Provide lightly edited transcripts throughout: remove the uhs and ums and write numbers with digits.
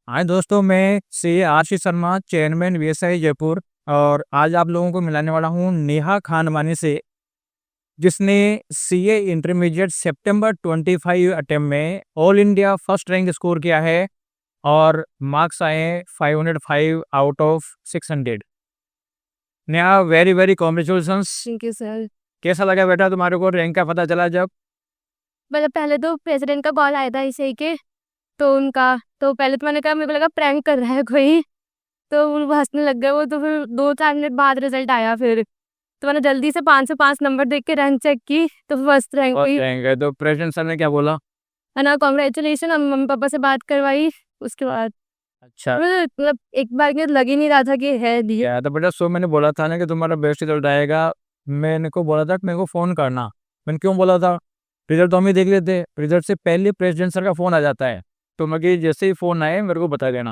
हाय दोस्तों, मैं सी Ashish Sharma, chairman VSI Jaipur. और आज आप लोगों को मिलाने वाला हूँ नेहा खानवानी से, जिसने सीए इंटरमीडिएट सितंबर 25 अटेम्प्ट में all India first rank score किया है और मार्क्स आए 505 out of 600। Neha, very very congratulations. Thank you sir. कैसा लगा बेटा तुम्हारे को रैंक का पता चला जब? मतलब पहले तो प्रेसिडेंट का कॉल आया था इसे के, तो उनका तो पहले तो मैंने कहा, मेरे को लगा प्रैंक कर रहा है कोई, तो वो हंसने लग गए वो। तो फिर 2-4 मिनट बाद रिजल्ट आया। फिर तो मैंने जल्दी से 5 से 5 नंबर देख के रैंक चेक की, तो फर्स्ट रैंक फर्स्ट हुई। रैंक है तो प्रेसिडेंट सर ने क्या बोला? है ना, कॉन्ग्रेचुलेशन। हम मम्मी पापा से बात करवाई उसके बाद। अच्छा, मतलब एक बार के लग ही नहीं रहा था कि है दिए। क्या था बेटा? सो मैंने बोला था ना कि तुम्हारा बेस्ट रिजल्ट आएगा। मैंने को बोला था कि मेरे को फ़ोन करना। मैंने क्यों बोला था? रिजल्ट तो हम ही देख लेते, रिजल्ट से पहले प्रेसिडेंट सर का फ़ोन आ जाता है। तो मैं कि जैसे ही फ़ोन आए मेरे को बता देना।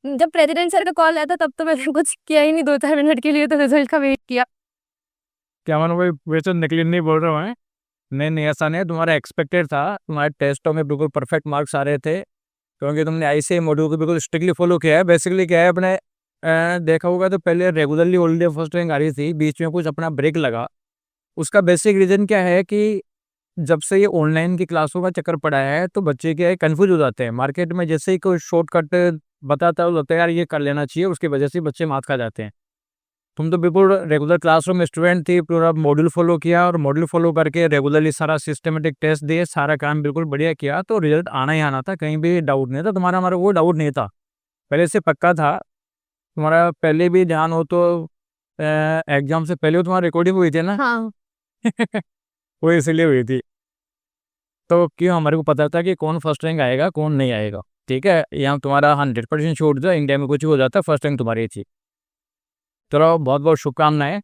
जब प्रेसिडेंट सर का कॉल आया था तब तो मैंने कुछ किया ही नहीं, 2-4 मिनट के लिए तो रिजल्ट का वेट किया। क्या मैंने भाई वैसे नकली नहीं बोल रहा हूँ? नहीं नहीं, ऐसा नहीं। तुम्हारा एक्सपेक्टेड था, तुम्हारे टेस्टों में बिल्कुल परफेक्ट मार्क्स आ रहे थे, क्योंकि तुमने ऐसे मॉड्यूल को बिल्कुल स्ट्रिक्टली फॉलो किया है। बेसिकली क्या है, अपने देखा होगा तो पहले regularly all India first rank आ रही थी, बीच में कुछ अपना ब्रेक लगा। उसका बेसिक रीज़न क्या है कि जब से ये ऑनलाइन की क्लासों का चक्कर पड़ा है तो बच्चे क्या है, कन्फ्यूज हो जाते हैं। मार्केट में जैसे ही कोई शॉर्टकट बताता है वो लगता है यार ये कर लेना चाहिए, उसकी वजह से बच्चे मात खा जाते हैं। तुम तो बिल्कुल रेगुलर क्लासरूम स्टूडेंट थी, पूरा मॉड्यूल फॉलो किया और मॉड्यूल फॉलो करके रेगुलरली सारा सिस्टमेटिक टेस्ट दिए, सारा काम बिल्कुल बढ़िया किया, तो रिजल्ट आना ही आना था। कहीं भी डाउट नहीं था तुम्हारा, हमारा वो डाउट नहीं था, पहले से पक्का था। तुम्हारा पहले भी ध्यान हो तो एग्जाम से पहले तुम्हारी रिकॉर्डिंग हुई थी ना? हाँ। वो इसलिए हुई थी। तो क्यों, हमारे को पता था कि कौन फर्स्ट रैंक आएगा कौन नहीं आएगा। ठीक है, यहाँ तुम्हारा 100% छोड़ दो, इंडिया में कुछ भी हो जाता है, फर्स्ट रैंक तुम्हारी थी। चलो, बहुत बहुत शुभकामनाएं।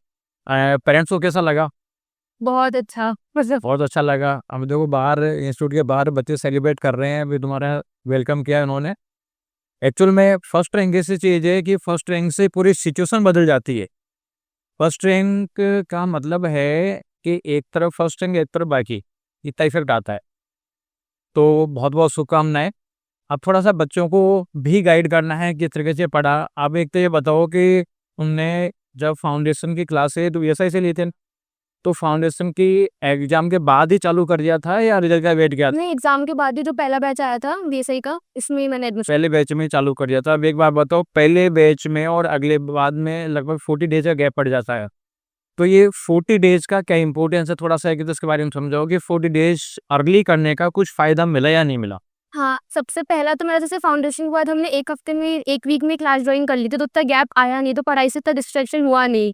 पेरेंट्स को कैसा लगा? बहुत अच्छा, मतलब बहुत अच्छा लगा। अब देखो, बाहर इंस्टीट्यूट के बाहर बच्चे सेलिब्रेट कर रहे हैं, अभी तुम्हारा वेलकम किया उन्होंने। एक्चुअल में फर्स्ट रैंक ऐसी चीज़ है कि फर्स्ट रैंक से पूरी सिचुएशन बदल जाती है। फर्स्ट रैंक का मतलब है कि एक तरफ फर्स्ट रैंक, एक तरफ बाकी, इतना इफेक्ट आता है। तो बहुत बहुत शुभकामनाएं। अब थोड़ा सा बच्चों को भी गाइड करना है किस तरीके से पढ़ा। आप एक तो ये बताओ कि उनने जब फाउंडेशन की क्लासे तो ऐसा ऐसे लिए थे, तो फाउंडेशन की एग्जाम के बाद ही चालू कर दिया था या रिजल्ट का वेट किया था? नहीं, एग्जाम के बाद ही जो पहला बैच आया था बीएसआई का, इसमें ही मैंने एडमिशन। पहले बैच में ही चालू कर दिया था। अब एक बार बताओ, पहले बैच में और अगले बाद में लगभग 40 डेज का गैप पड़ जाता है। तो ये 40 डेज का क्या इंपॉर्टेंस है, थोड़ा सा है कि तो इसके बारे में समझाओ कि 40 डेज अर्ली करने का कुछ फायदा मिला या नहीं मिला? हाँ, सबसे पहला तो मेरा जैसे फाउंडेशन के बाद हमने 1 हफ्ते में 1 वीक में क्लास ज्वाइन कर ली थी, तो उतना गैप आया नहीं, तो पढ़ाई से इतना डिस्ट्रैक्शन हुआ नहीं।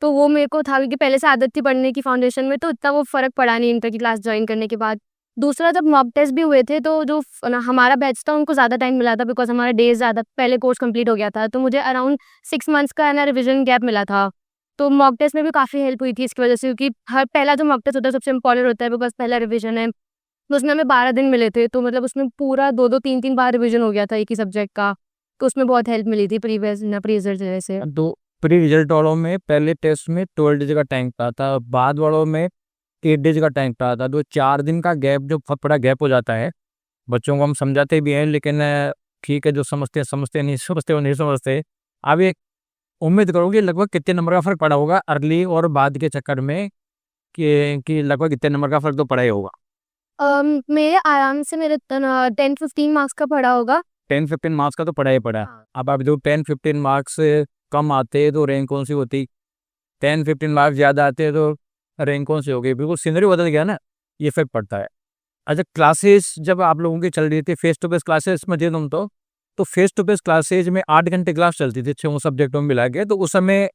तो वो मेरे को था क्योंकि पहले से आदत थी पढ़ने की फाउंडेशन में, तो इतना वो फ़र्क पड़ा नहीं इंटर की क्लास ज्वाइन करने के बाद। दूसरा, जब मॉक टेस्ट भी हुए थे तो जो हमारा बैच था उनको ज़्यादा टाइम मिला था, बिकॉज़ हमारा डेज़ ज़्यादा पहले कोर्स कंप्लीट हो गया था। तो मुझे अराउंड 6 मंथ्स का है ना रिविज़न गैप मिला था। तो मॉक टेस्ट में भी काफ़ी हेल्प हुई थी इसकी वजह से, क्योंकि हर पहला जो मॉक टेस्ट होता है सबसे इम्पोर्टेंट होता है, बिकॉज़ पहला रिविज़न है। तो उसमें हमें 12 दिन मिले थे, तो मतलब उसमें पूरा 2-2 3-3 बार रिवीजन हो गया था एक ही सब्जेक्ट का। तो उसमें बहुत हेल्प मिली थी प्री रिजल्ट से। तो प्री रिजल्ट वालों में पहले टेस्ट में 12 डेज का टाइम पड़ा था, बाद वालों में 8 डेज का टाइम पड़ा था। तो 4 दिन का गैप जो बहुत बड़ा गैप हो जाता है, बच्चों को हम समझाते भी हैं, लेकिन ठीक है, जो समझते हैं समझते, नहीं समझते वो नहीं समझते। आप ये उम्मीद करोगे लगभग कितने नंबर का फर्क पड़ा होगा अर्ली और बाद के चक्कर में, कि लगभग कितने नंबर का फर्क तो पड़ा ही होगा? मेरे आराम से मेरे 10-15 मार्क्स का पड़ा होगा। 10-15 मार्क्स का तो पड़ा ही पड़ा है। हाँ। अब आप जो 10-15 मार्क्स कम आते तो रैंक कौन सी होती? 10-15 मार्क्स ज़्यादा आते हैं तो रैंक कौन सी होगी? बिल्कुल सीनरी बदल गया ना, ये इफेक्ट पड़ता है। अच्छा, क्लासेस जब आप लोगों की चल रही थी फेस टू फेस क्लासेस में थे तुम, तो फेस टू फेस क्लासेज में 8 घंटे क्लास चलती थी 6 सब्जेक्टों में मिला के। तो उस समय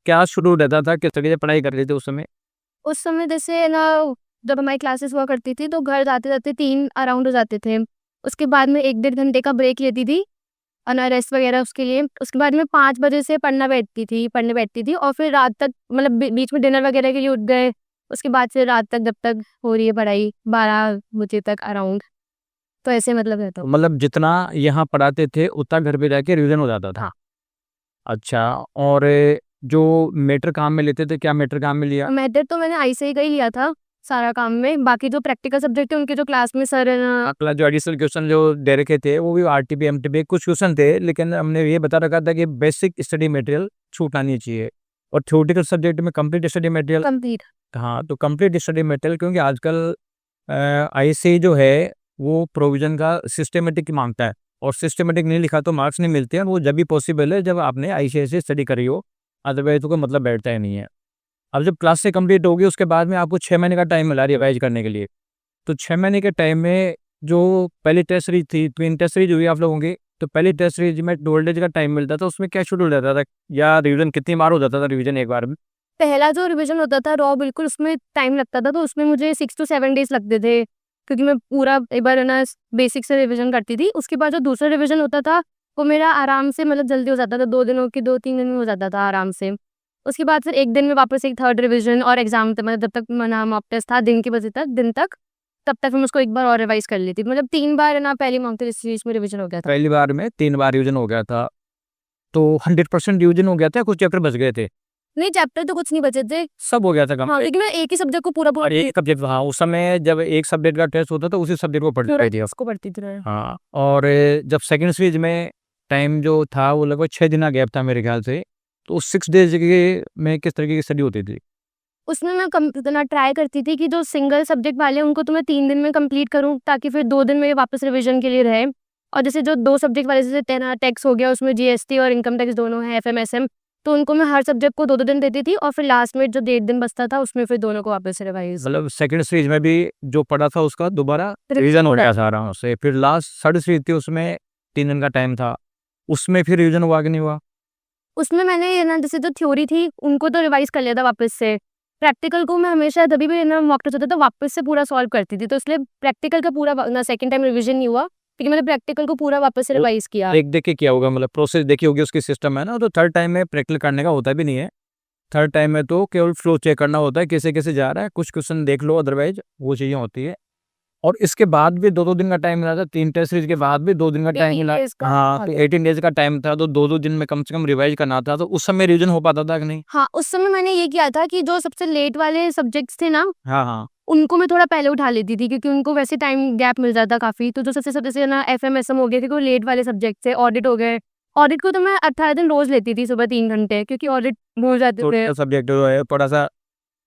क्या शुरू रहता था, किस तरीके से पढ़ाई कर रहे थे उस समय? उस समय जैसे ना, जब हमारी क्लासेस हुआ करती थी तो घर जाते-जाते 3 अराउंड हो जाते थे। उसके बाद में 1 डेढ़ घंटे का ब्रेक लेती थी और ना रेस्ट वगैरह उसके लिए। उसके बाद में 5 बजे से पढ़ने बैठती थी और फिर रात तक, मतलब बीच में डिनर वगैरह के लिए उठ गए। उसके बाद से रात तक जब तक हो रही है पढ़ाई 12 बजे तक अराउंड, तो ऐसे मतलब रहता तो है। मतलब जितना यहाँ पढ़ाते थे उतना घर पे जाके रिवीजन हो जाता था? हाँ। अच्छा। और जो मेटर काम में लेते थे, क्या मेटर काम में लिया? मैटर तो मैंने आईसीएआई का ही लिया था। सारा काम में। बाकी जो प्रैक्टिकल सब्जेक्ट है उनके जो क्लास में सर है ना, अगला जो एडिशनल क्वेश्चन जो दे रखे थे वो भी आरटीपी एमटीपी कुछ क्वेश्चन थे, लेकिन हमने ये बता रखा था कि बेसिक स्टडी मटेरियल छूटना नहीं चाहिए, और थ्योरेटिकल सब्जेक्ट में कंप्लीट स्टडी मटेरियल। कंप्लीट। हाँ, तो कंप्लीट स्टडी मटेरियल, क्योंकि आजकल आईसी जो है वो प्रोविजन का सिस्टमेटिक मांगता है, और सिस्टमेटिक नहीं लिखा तो मार्क्स नहीं मिलते हैं। वो जब भी पॉसिबल है जब आपने आईसीआईसी स्टडी करी हो, अदरवाइज तो कोई मतलब बैठता ही नहीं है। अब जब क्लास से कंप्लीट होगी उसके बाद में आपको 6 महीने का टाइम मिला रिवाइज करने के लिए। तो 6 महीने के टाइम में जो पहली टेस्ट सीरीज थी, ट्विन टेस्ट सीरीज हुई आप लोगों की, तो पहली टेस्ट सीरीज में 2 डेज का टाइम मिलता था, उसमें क्या शेड्यूल रहता था, या रिवीजन कितनी बार हो जाता था रिवीजन एक बार में? पहला जो रिवीजन होता था रॉ बिल्कुल उसमें टाइम लगता था, तो उसमें मुझे 6 to 7 डेज़ लगते थे, क्योंकि मैं पूरा एक बार है ना बेसिक से रिवीजन करती थी। उसके बाद जो दूसरा रिवीजन होता था वो मेरा आराम से मतलब जल्दी हो जाता था, 2 दिनों की 2-3 दिन में हो जाता था आराम से। उसके बाद फिर 1 दिन में वापस एक थर्ड रिवीजन और एग्ज़ाम तक, मतलब जब तक मेरा मॉक टेस्ट था दिन के बजे तक दिन तक, तब तक मैं उसको एक बार और रिवाइज़ कर लेती थी। मतलब 3 बार है ना पहली मॉक टेस्ट सीरीज़ में रिवीजन हो गया था। पहली बार में 3 बार रिवीजन हो गया था, तो 100% रिवीजन हो गया था, कुछ चैप्टर बच गए थे? नहीं, चैप्टर तो कुछ नहीं बचे थे। सब हो गया था हाँ, कंप्लीट? लेकिन मैं एक ही सब्जेक्ट को पूरा और एक सब्जेक्ट, हाँ, उस समय जब एक सब्जेक्ट का टेस्ट होता था उसी सब्जेक्ट को पढ़ रही थी आप? उसको पढ़ती थी मैं। हाँ, और जब सेकंड सीरीज में टाइम जो था वो लगभग 6 दिन का गैप था मेरे ख्याल से, तो उस 6 डेज के में किस तरीके की स्टडी होती थी? उसमें मैं इतना ट्राई करती थी कि जो सिंगल सब्जेक्ट वाले हैं उनको तो मैं 3 दिन में कंप्लीट करूँ, ताकि फिर 2 दिन में वापस रिवीजन के लिए रहे। और जैसे जो 2 सब्जेक्ट वाले, जैसे टैक्स हो गया, उसमें जीएसटी और इनकम टैक्स दोनों है, एफएमएसएम, तो उनको मैं हर सब्जेक्ट को 2-2 दिन देती थी, और फिर लास्ट में जो 1.5 दिन बचता था उसमें फिर दोनों को वापस से रिवाइज। मतलब सेकंड सीरीज में भी जो पढ़ा था उसका दोबारा रिवीजन हो गया था आराम से, फिर लास्ट थर्ड सीरीज थी उसमें 3 दिन का टाइम था, उसमें फिर रिवीजन हुआ कि नहीं हुआ? उसमें मैंने ये ना जैसे जो थ्योरी थी उनको तो रिवाइज कर लिया था वापस से। प्रैक्टिकल को मैं हमेशा जभी भी ना मॉक टेस्ट होता था वापस से पूरा सॉल्व करती थी, तो इसलिए प्रैक्टिकल का पूरा ना सेकंड टाइम रिवीजन नहीं हुआ, क्योंकि मैंने प्रैक्टिकल को पूरा वापस से वो रिवाइज किया। देख के किया होगा, मतलब प्रोसेस देखी होगी उसकी, सिस्टम है ना, तो थर्ड टाइम में प्रैक्टिकल करने का होता भी नहीं है। थर्ड टाइम में तो केवल फ्लो चेक करना होता है, कैसे-कैसे जा रहा है, कुछ क्वेश्चन देख लो, अदरवाइज़ वो चीज़ें होती है। और इसके बाद भी 2-2 दिन का टाइम मिला था, 3 टेस्ट सीरीज़ के बाद भी 2 दिन का टाइम 18 मिला। डेज़ का हाँ, था। तो 18 डेज़ का टाइम था, तो 2-2 दिन में कम से कम रिवाइज़ करना था, तो उस समय रिवीजन हो पाता था कि नहीं? हाँ, उस समय मैंने ये किया था कि जो सबसे लेट वाले सब्जेक्ट्स थे ना, हाँ, हाँ। उनको मैं थोड़ा पहले उठा लेती थी, क्योंकि उनको वैसे टाइम गैप मिल जाता काफ़ी। तो जो सबसे सब जैसे ना एफएमएसएम हो गए, क्योंकि वो लेट वाले सब्जेक्ट थे, ऑडिट हो गए। ऑडिट को तो मैं 18 दिन रोज़ लेती थी, सुबह 3 घंटे, क्योंकि ऑडिट भूल जाते तो थे। सब्जेक्ट जो है थोड़ा-सा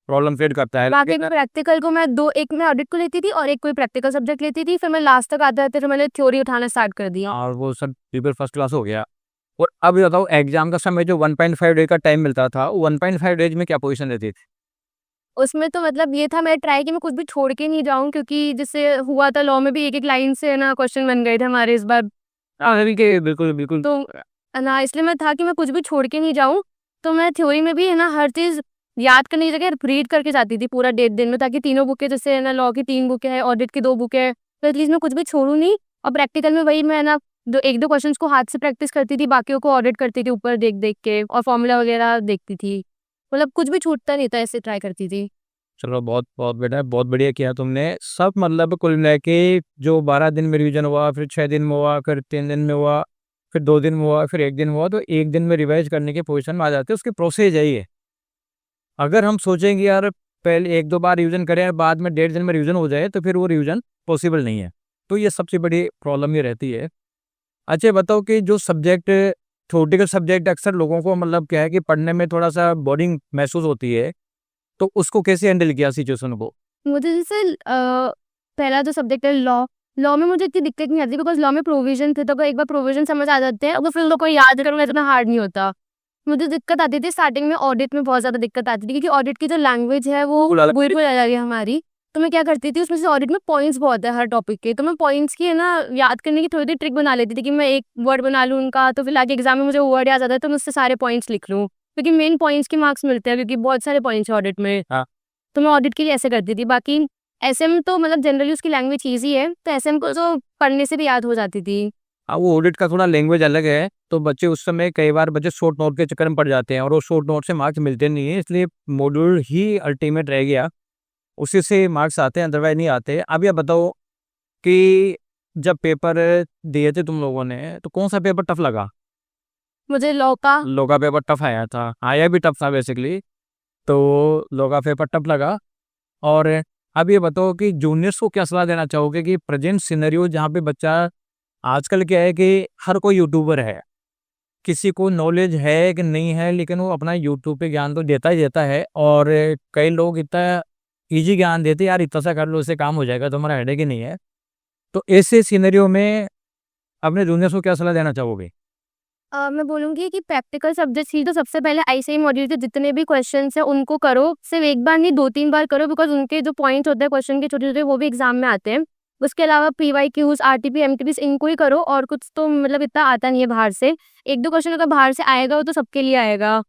प्रॉब्लम क्रिएट करता है, बाकी लेकिन मैं प्रैक्टिकल को मैं 2, एक मैं ऑडिट को लेती थी और एक कोई प्रैक्टिकल सब्जेक्ट लेती थी। फिर मैं लास्ट तक आते-आते फिर मैंने थ्योरी उठाना स्टार्ट कर दिया। और वो सब पेपर फर्स्ट क्लास हो गया। और अब ये बताओ, एग्ज़ाम का समय जो 1.5 डे का टाइम मिलता था, 1.5 डेज़ में क्या पोज़ीशन रहती थी? उसमें तो मतलब ये था मेरा ट्राई कि मैं कुछ भी छोड़ के नहीं जाऊँ, क्योंकि जैसे हुआ था लॉ में भी एक-एक लाइन से है ना क्वेश्चन बन गए थे हमारे इस बार। हाँ, अभी के बिल्कुल, बिल्कुल। तो ना इसलिए मैं था कि मैं कुछ भी छोड़ के नहीं जाऊँ, तो मैं थ्योरी में भी है ना हर चीज़ याद करने की जगह रीड करके जाती थी पूरा 1.5 दिन में, ताकि तीनों बुकें, जैसे है ना लॉ की 3 बुकें हैं, ऑडिट की 2 बुकें हैं, तो एटलीस्ट मैं कुछ भी छोड़ूँ नहीं। और प्रैक्टिकल में वही मैं ना 1-2 क्वेश्चन्स को हाथ से प्रैक्टिस करती थी, बाकियों को ऑडिट करती थी ऊपर देख-देख के, और फॉर्मूला वगैरह देखती थी। मतलब कुछ भी छूटता नहीं था, ऐसे ट्राई करती थी। चलो, बहुत बहुत बेटा, बहुत बढ़िया किया तुमने। सब मतलब कुल मिला के जो 12 दिन में रिवीजन हुआ, फिर 6 दिन में हुआ, फिर 3 दिन में हुआ, फिर 2 दिन में हुआ, फिर 1 दिन में हुआ, तो 1 दिन में रिवाइज़ करने की पोज़ीशन में आ जाते हैं। उसकी प्रोसेस यही है। अगर हम सोचेंगे यार पहले 1-2 बार रिवीजन करें और बाद में 1.5 दिन में रिवीजन हो जाए, तो फिर वो रिवीजन पॉसिबल नहीं है। तो ये सबसे बड़ी प्रॉब्लम ये रहती है। अच्छा, ये बताओ कि जो सब्जेक्ट थ्योरेटिकल सब्जेक्ट अक्सर लोगों को मतलब क्या है कि पढ़ने में थोड़ा-सा बोरिंग महसूस होती है, तो उसको कैसे हैंडल किया सिचुएशन को? मुझे जैसे पहला जो सब्जेक्ट है लॉ, लॉ में मुझे इतनी दिक्कत नहीं आती, बिकॉज़ लॉ में प्रोविज़न थे, तो अगर एक बार प्रोविज़न समझ आ जाते हैं, तो फिर उनको याद करना इतना हार्ड नहीं होता। मुझे दिक्कत आती थी स्टार्टिंग में, ऑडिट में बहुत ज़्यादा दिक्कत आती थी, क्योंकि ऑडिट की जो लैंग्वेज है वो बिल्कुल अलग। बिल्कुल अलग है हमारी। तो मैं क्या करती थी, उसमें से ऑडिट में पॉइंट्स बहुत है हर टॉपिक के, तो मैं पॉइंट्स की है ना याद करने की थोड़ी-थोड़ी ट्रिक बना लेती थी, कि मैं एक वर्ड बना लूँ उनका, तो फिर आगे एग्ज़ाम में मुझे वो वर्ड याद आता है, तो मैं उससे सारे पॉइंट्स लिख लूँ। क्योंकि मेन पॉइंट्स के मार्क्स मिलते हैं, क्योंकि बहुत सारे पॉइंट्स हैं ऑडिट में। हाँ। तो मैं ऑडिट के लिए ऐसे करती थी। बाकी एसएम तो मतलब जनरली उसकी लैंग्वेज ईज़ी है, तो एसएम को तो पढ़ने से भी याद हो जाती थी। हाँ, वो ऑडिट का थोड़ा लैंग्वेज अलग है, तो बच्चे उस समय कई बार बच्चे शॉर्ट नोट के चक्कर में पड़ जाते हैं, और वो शॉर्ट नोट से मार्क्स मिलते नहीं हैं, इसलिए मॉड्यूल ही अल्टीमेट रह गया। उसी से मार्क्स आते हैं, अदरवाइज़ नहीं आते। अब ये बताओ कि जब पेपर दिए थे तुम लोगों ने, तो कौन-सा पेपर टफ लगा? मुझे लॉ का लॉ का पेपर टफ आया था, आया भी टफ था बेसिकली, तो लॉ का पेपर टफ लगा। और अब ये बताओ कि जूनियर्स को क्या सलाह देना चाहोगे कि प्रेजेंट सिनेरियो जहाँ पे बच्चा आजकल क्या है कि हर कोई यूट्यूबर है, किसी को नॉलेज है कि नहीं है, लेकिन वो अपना यूट्यूब पे ज्ञान तो देता ही देता है। और कई लोग इतना ईजी ज्ञान देते हैं, यार इतना सा कर लो इससे काम हो जाएगा, तुम्हारा हेडेक ही नहीं है। तो ऐसे सिनेरियो में अपने जूनियर्स को क्या सलाह देना चाहोगे? मैं बोलूँगी कि प्रैक्टिकल सब्जेक्ट्स की तो सबसे पहले आईसीआई मॉड्यूल के जितने भी क्वेश्चंस हैं उनको करो। सिर्फ एक बार नहीं 2-3 बार करो, बिकॉज़ उनके जो पॉइंट्स होते हैं क्वेश्चन के छोटे-छोटे वो भी एग्ज़ाम में आते हैं। उसके अलावा पीवाईक्यूज़, आरटीपी, एमटीपीज़ इनको ही करो, और कुछ तो मतलब इतना आता नहीं है बाहर से। 1-2 क्वेश्चन अगर बाहर से आएगा वो तो सबके लिए आएगा।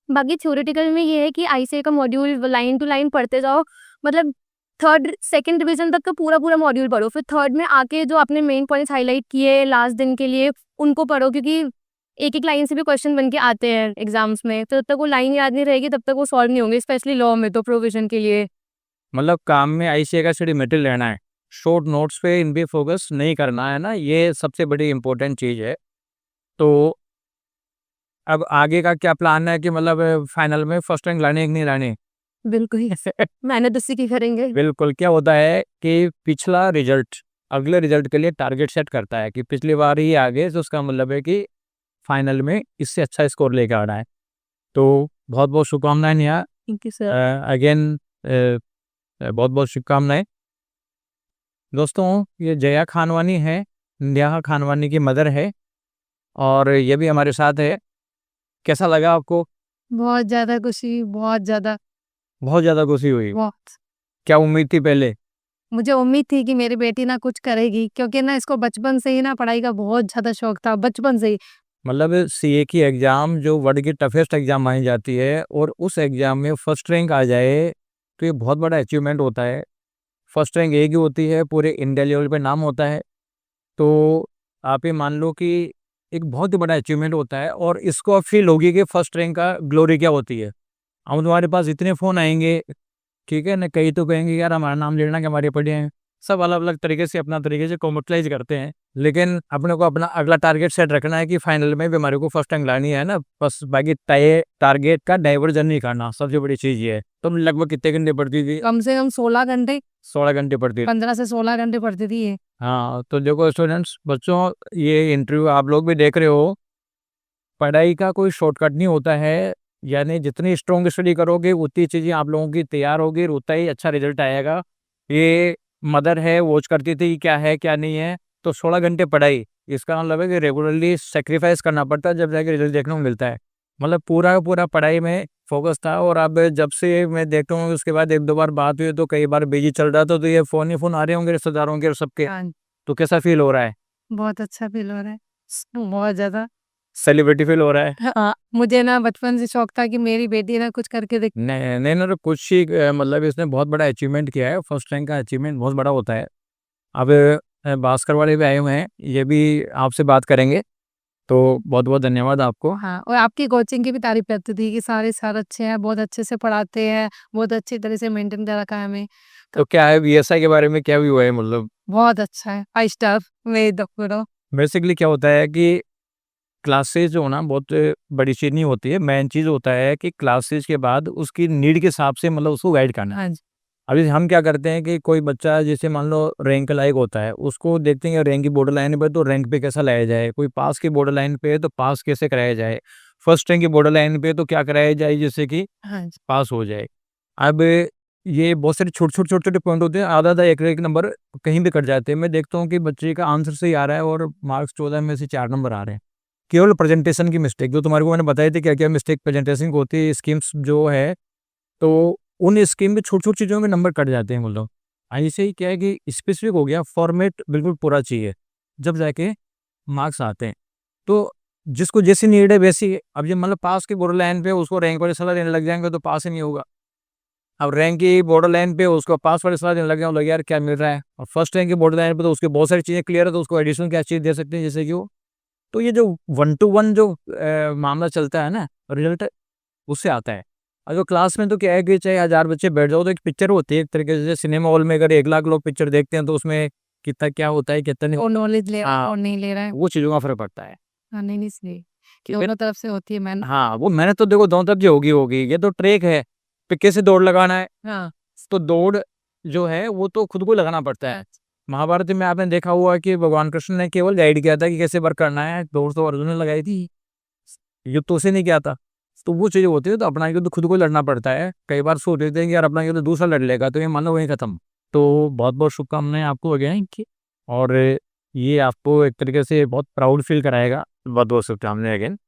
बाकी थ्योरेटिकल में ये है कि आईसीआई का मॉड्यूल लाइन टू लाइन पढ़ते जाओ। मतलब 3rd सेकंड रिवीजन तक तो पूरा-पूरा मॉड्यूल पढ़ो। फिर 3rd में आके जो आपने मेन पॉइंट्स हाइलाइट किए लास्ट दिन के लिए उनको पढ़ो, क्योंकि एक-एक लाइन से भी क्वेश्चन बन के आते हैं एग्ज़ाम्स में। तो जब तक वो लाइन याद नहीं रहेगी तब तक वो सॉल्व नहीं होंगे, स्पेशली लॉ में तो प्रोविज़न के लिए। मतलब काम में आईसीए का स्टडी मटेरियल लेना है, शॉर्ट नोट्स पे इन पे फोकस नहीं करना है ना, ये सबसे बड़ी इम्पोर्टेंट चीज़ है। तो अब आगे का क्या प्लान है कि मतलब फाइनल में फर्स्ट रैंक लाने कि नहीं लाने? बिल्कुल ही मेहनत उसी की करेंगे। बिल्कुल, क्या होता है कि पिछला रिजल्ट अगले रिजल्ट के लिए टारगेट सेट करता है कि पिछली बार ही आ गए तो उसका मतलब है कि फाइनल में इससे अच्छा स्कोर लेके आना है। तो बहुत-बहुत शुभकामनाएँ Neha. Thank you sir. Again बहुत-बहुत शुभकामनाएँ। दोस्तों, ये जया खानवानी है, नेहा खानवानी की मदर है और ये भी हमारे साथ है। कैसा लगा आपको? बहुत ज़्यादा खुशी, बहुत ज़्यादा, बहुत ज़्यादा खुशी हुई। बहुत। क्या उम्मीद थी पहले? मुझे उम्मीद थी कि मेरी बेटी ना कुछ करेगी, क्योंकि ना इसको बचपन से ही ना पढ़ाई का बहुत ज़्यादा शौक था, बचपन से ही। मतलब सीए की एग्ज़ाम जो वर्ल्ड की टफेस्ट एग्ज़ाम मानी जाती है और उस एग्ज़ाम में फर्स्ट रैंक आ जाए, तो ये बहुत बड़ा अचीवमेंट होता है। फर्स्ट रैंक एक ही होती है, पूरे इंडिया लेवल पे नाम होता है। तो आप ये मान लो कि एक बहुत ही बड़ा अचीवमेंट होता है और इसको अब फ़ील होगी कि फर्स्ट रैंक का ग्लोरी क्या होती है। अब तुम्हारे पास इतने फ़ोन आएँगे, ठीक है ना, कई तो कहेंगे यार हमारा नाम ले लेना कि हमारे पढ़े हैं। सब अलग-अलग तरीके से अपना तरीके से कॉन्ग्रेचुलाइज़ करते हैं। लेकिन अपने को अपना अगला टारगेट सेट रखना है कि फाइनल में भी हमारे को फर्स्ट रैंक लानी है ना, बस बाकी टारगेट का डाइवर्जन नहीं करना, सबसे बड़ी चीज़ ये है। तुम लगभग कितने घंटे पढ़ती थी? कम से कम 16 घंटे, 16 घंटे पढ़ती थी। 15 से 16 घंटे पढ़ती थी ये। हाँ, तो देखो स्टूडेंट्स, बच्चों, ये इंटरव्यू आप लोग भी देख रहे हो, पढ़ाई का कोई शॉर्टकट नहीं होता है। यानी जितनी स्ट्रॉन्ग स्टडी करोगे उतनी चीज़ें आप लोगों की तैयार होगी और उतना ही अच्छा रिजल्ट आएगा। ये मदर है वॉच करती थी कि क्या है क्या नहीं है, तो 16 घंटे पढ़ाई, इसका मतलब है कि रेगुलरली सेक्रीफाइस करना पड़ता है जब जाके रिजल्ट देखने को मिलता है। मतलब पूरा का पूरा पढ़ाई में फोकस था और अब जब से मैं देखता हूँ उसके बाद 1-2 बार बात हुई तो कई बार बिजी चल रहा था, तो ये फ़ोन ही फ़ोन आ रहे होंगे रिश्तेदारों के और सबके। हाँ, तो कैसा फ़ील हो रहा है? बहुत अच्छा फ़ील हो रहा है, बहुत ज़्यादा। सेलिब्रिटी फ़ील हो रहा है? हाँ, मुझे ना बचपन से शौक था कि मेरी बेटी ना कुछ करके दिख। नहीं, नहीं, नहीं, कुछ ही मतलब इसने बहुत बड़ा अचीवमेंट किया है, फर्स्ट रैंक का अचीवमेंट बहुत बड़ा होता है। अब भास्कर वाले भी आए हुए हैं, ये भी आपसे बात करेंगे, तो बहुत-बहुत धन्यवाद आपको। हाँ, और आपकी कोचिंग की भी तारीफ़ करती थी कि सारे सर अच्छे हैं, बहुत अच्छे से पढ़ाते हैं, बहुत अच्छी तरह से मेंटेन कर रखा है हमें। तो क्या है वीएसआई के बारे में क्या व्यू है मतलब? बहुत अच्छा है, 5 स्टार मेरी तरफ से। बेसिकली क्या होता है कि क्लासेस जो होना बहुत बड़ी चीज़ नहीं होती है, मेन चीज़ होता है कि क्लासेस के बाद उसकी नीड के हिसाब से मतलब उसको गाइड करना। हाँ जी। अभी हम क्या करते हैं कि कोई बच्चा जैसे मान लो रैंक लायक होता है, उसको देखते हैं रैंक की बॉर्डर लाइन पे तो रैंक पे कैसा लाया जाए, कोई पास की बॉर्डर लाइन पे है तो पास कैसे कराया जाए, फर्स्ट रैंक की बॉर्डर लाइन पे तो क्या कराया जाए जिससे कि हाँ जी। पास हो जाए। अब ये बहुत सारे छोटे-छोटे पॉइंट होते हैं, आधा-आधा, एक-एक नंबर कहीं भी कट जाते हैं। मैं देखता हूँ कि बच्चे का आंसर सही आ रहा है और मार्क्स 14 में से 4 नंबर आ रहे हैं। केवल प्रेजेंटेशन की मिस्टेक, जो तुम्हारे को मैंने बताई थी क्या-क्या मिस्टेक प्रेजेंटेशन की होती है, स्कीम्स जो है, तो उन स्कीम में छोटी-छोटी चीज़ों में नंबर कट जाते हैं मतलब। ऐसे ही क्या है कि स्पेसिफिक हो गया, फॉर्मेट बिल्कुल पूरा चाहिए, जब जाके मार्क्स आते हैं। तो जिसको जैसी नीड है वैसी, अब ये मतलब पास की बॉर्डर लाइन पे उसको रैंक वाली सलाह देने लग जाएँगे तो पास ही नहीं होगा। अब रैंक की बॉर्डर लाइन पे उसको पास वाली सलाह देने लग जाओ, लगे यार क्या मिल रहा है, और फर्स्ट रैंक की बॉर्डर लाइन पे तो उसकी बहुत सारी चीज़ें क्लियर है, तो उसको एडिशनल क्या चीज़ दे सकते हैं जैसे कि वो। तो ये जो 1 टू 1 जो मामला चलता है ना, रिजल्ट उससे आता है। और जो क्लास में तो क्या है कि चाहे 1000 बच्चे बैठ जाओ तो एक पिक्चर होती है एक तरीके से, सिनेमा हॉल में अगर 1 लाख लोग पिक्चर देखते हैं तो उसमें कितना क्या होता है कितना नहीं। और नॉलेज ले रहा है हाँ, और नहीं ले रहा है। वो चीज़ों का फ़र्क पड़ता है। हाँ, नहीं, नहीं सही। कि दोनों तरफ से होती है मेहनत। हाँ, वो मेहनत तो देखो दोनों तरफ से होगी, होगी। ये तो ट्रेक है, पे कैसे दौड़ लगाना है, हाँ, तो दौड़ जो है वो तो खुद को लगाना पड़ता है। महाभारत में आपने देखा हुआ कि भगवान कृष्ण ने केवल गाइड किया था कि कैसे वर्क करना है, दौड़ तो अर्जुन ने लगाई थी, युद्ध तो उसे नहीं किया था। तो वो चीज़ें होती है, तो अपना युद्ध खुद को लड़ना पड़ता है। कई बार सोच लेते हैं कि यार अपना युद्ध दूसरा लड़ लेगा, तो ये मानो वहीं खत्म। तो बहुत बहुत शुभकामनाएं आपको अगेन की, और ये आपको एक तरीके से बहुत प्राउड फील कराएगा। बहुत बहुत शुभकामनाएं अगेन।